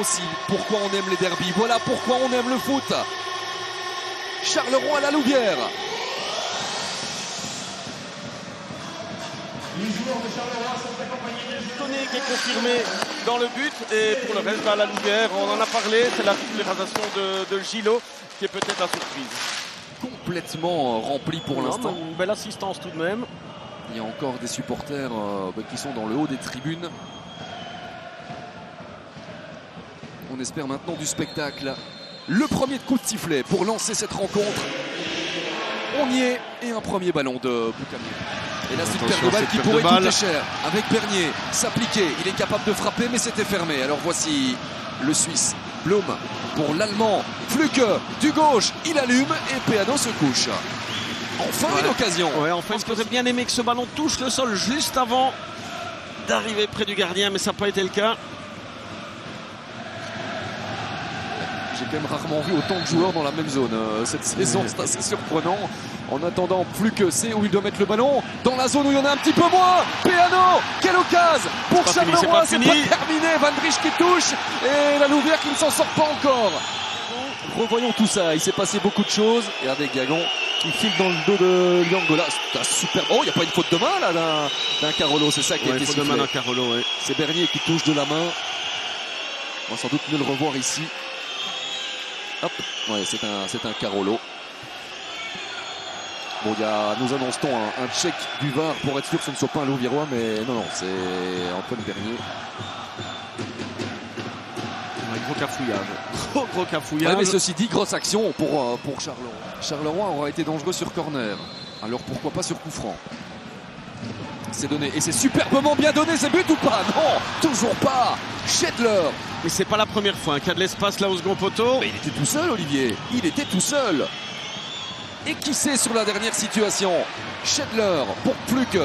aussi pourquoi on aime les derbys. Voilà pourquoi on aime le foot. Charleroi à la Louvière. Les joueurs de Charleroi sont accompagnés de Tonné qui est confirmé dans le but. Et pour le reste, la Louvière, on en a parlé. C'est la titularisation de Gillot qui est peut-être la surprise. Complètement rempli pour l'instant. Une belle assistance tout de même. Il y a encore des supporters qui sont dans le haut des tribunes. On espère maintenant du spectacle. Le premier coup de sifflet pour lancer cette rencontre. On y est. Et un premier ballon de Boucamier. Et là, c'est une paire de balles qui pourrait coûter cher. Avec Bernier, s'appliquer. Il est capable de frapper, mais c'était fermé. Alors voici le Suisse. Blum pour l'Allemand. Fluke du gauche. Il allume et Peano se couche. Enfin une occasion. Ouais, enfin, j'aurais bien aimé que ce ballon touche le sol juste avant d'arriver près du gardien, mais ça n'a pas été le cas. J'ai quand même rarement vu autant de joueurs dans la même zone cette saison, c'est assez surprenant. En attendant, plus que c'est où il doit mettre le ballon, dans la zone où il y en a un petit peu moins. Peano, quelle occasion pour Charleroi, c'est pas terminé. Van Driesch qui touche et la Louvière qui ne s'en sort pas encore. Revoyons tout ça, il s'est passé beaucoup de choses. Regardez Gagon qui file dans le dos de Liangola. C'est un super... Oh, il n'y a pas une faute de main là d'un Carolo, c'est ça qui a été sifflé. Ouais. C'est Bernier qui touche de la main. On va sans doute mieux le revoir ici. Hop, ouais, c'est un Carolo. Bon, nous annonçons un check du VAR pour être sûr que ce ne soit pas un Louviérois, mais non, c'est Antoine Bernier. Gros cafouillage. Ouais, mais ceci dit, grosse action pour Charleroi. Charleroi aura été dangereux sur corner. Alors pourquoi pas sur coup franc. C'est donné. Et c'est superbement bien donné, c'est but ou pas? Non, toujours pas. Schedler. Mais c'est pas la première fois qu'il y a de l'espace là au second poteau. Mais il était tout seul, Olivier. Il était tout seul. Et qui sait sur la dernière situation? Schedler pour Fluke.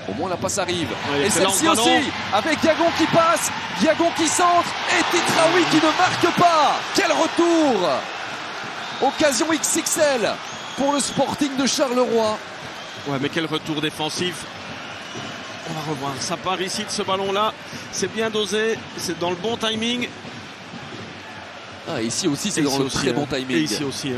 Au moins la passe arrive. Oui, et celle-ci aussi, avec Gagon qui passe, Gagon qui centre et Titraoui qui ne marque pas. Quel retour! Occasion XXL pour le Sporting de Charleroi. Ouais, mais quel retour défensif. On va revoir. Ça part ici de ce ballon-là. C'est bien dosé. C'est dans le bon timing. Ah, ici aussi, c'est dans le très bon timing. Et ici aussi.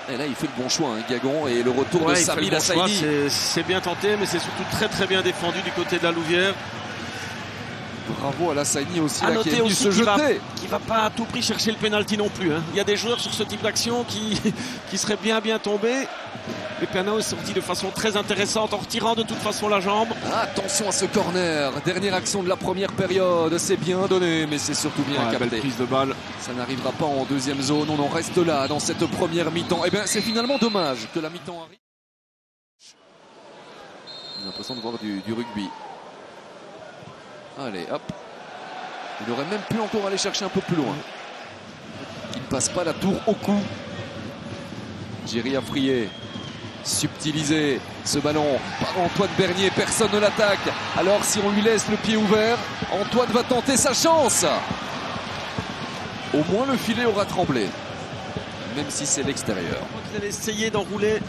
Et là, il fait le bon choix, Gagon. Et le retour de Sami Lassaini. C'est bien tenté, mais c'est surtout très très bien défendu du côté de la Louvière. Bravo à Lassaini aussi, là, qui est venu se jeter. Qui va pas à tout prix chercher le pénalty non plus. Il y a des joueurs sur ce type d'action qui seraient bien tombés. Et Peano est sorti de façon très intéressante en retirant de toute façon la jambe. Attention à ce corner. Dernière action de la première période. C'est bien donné, mais c'est surtout bien capté. Belle prise de balle. Ça n'arrivera pas en deuxième zone. On en reste là dans cette première mi-temps. Eh bien, c'est finalement dommage que la mi-temps arrive. J'ai l'impression de voir du rugby. Allez, hop. Il aurait même pu encore aller chercher un peu plus loin. Il ne passe pas la tour au cou. Jerry Afrier. Subtilisé ce ballon par Antoine Bernier, personne ne l'attaque. Alors si on lui laisse le pied ouvert, Antoine va tenter sa chance. Au moins le filet aura tremblé, même si c'est l'extérieur. Il allait essayer d'enrouler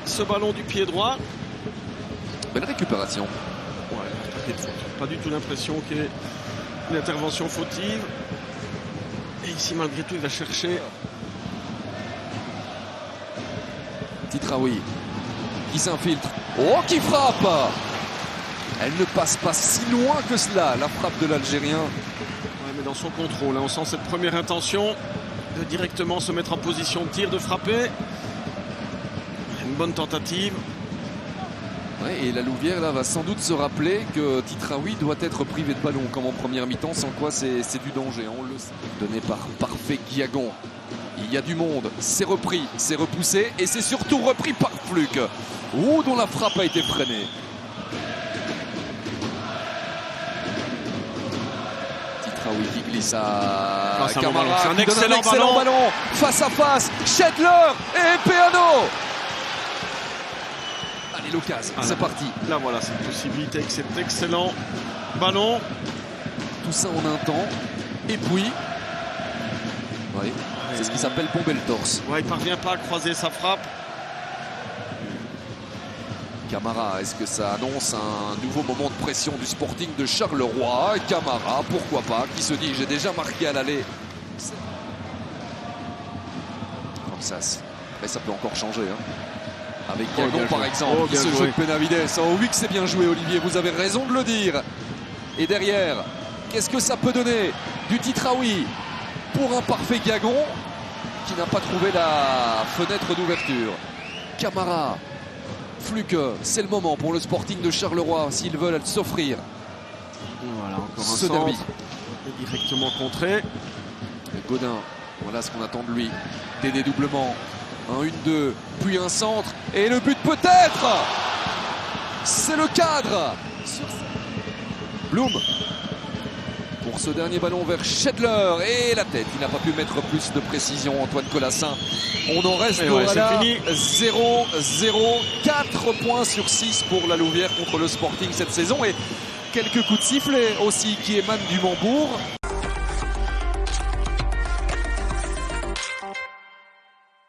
ce ballon du pied droit. Belle récupération. Ouais, pas du tout l'impression qu'il y ait une intervention fautive. Et ici malgré tout il va chercher. Titraoui qui s'infiltre. Oh, qui frappe! Elle ne passe pas si loin que cela, la frappe de l'Algérien. Ouais, mais dans son contrôle, on sent cette première intention de directement se mettre en position de tir, de frapper. Une bonne tentative. Ouais, et la Louvière là va sans doute se rappeler que Titraoui doit être privé de ballon comme en première mi-temps, sans quoi c'est du danger, on le sait. Donné par Parfait Guiagon. Il y a du monde, c'est repris, c'est repoussé et c'est surtout repris par Fluke. Oh, dont la frappe a été freinée. Titraoui qui glisse à Camara. C'est un excellent ballon. Face à face, Schedler et Peano. Allez, l'occasion, c'est parti. Là voilà, cette possibilité avec cet excellent ballon. Tout ça en un temps. Et puis... Oui. C'est ce qui s'appelle bomber le torse. Ouais, il parvient pas à croiser sa frappe. Camara, est-ce que ça annonce un nouveau moment de pression du Sporting de Charleroi? Camara, pourquoi pas, qui se dit j'ai déjà marqué à l'aller. Comme ça, après ça peut encore changer. Avec Gagon par exemple, qui se joue de Benavides. Oh oui que c'est bien joué Olivier, vous avez raison de le dire. Et derrière, qu'est-ce que ça peut donner? Du Titraoui pour un parfait Gagon qui n'a pas trouvé la fenêtre d'ouverture. Camara, Fluke, c'est le moment pour le Sporting de Charleroi s'ils veulent s'offrir. Voilà, encore un ce centre derby. directement contré. Godin, voilà ce qu'on attend de lui. Des dédoublements, un 1-2, puis un centre, et le but peut-être. C'est le cadre. Bloom pour ce dernier ballon vers Schedler et la tête. Il n'a pas pu mettre plus de précision, Antoine Colassin. On en reste à 0-0, 4 points sur 6 pour la Louvière contre le Sporting cette saison et quelques coups de sifflet aussi qui émanent du Mambourg.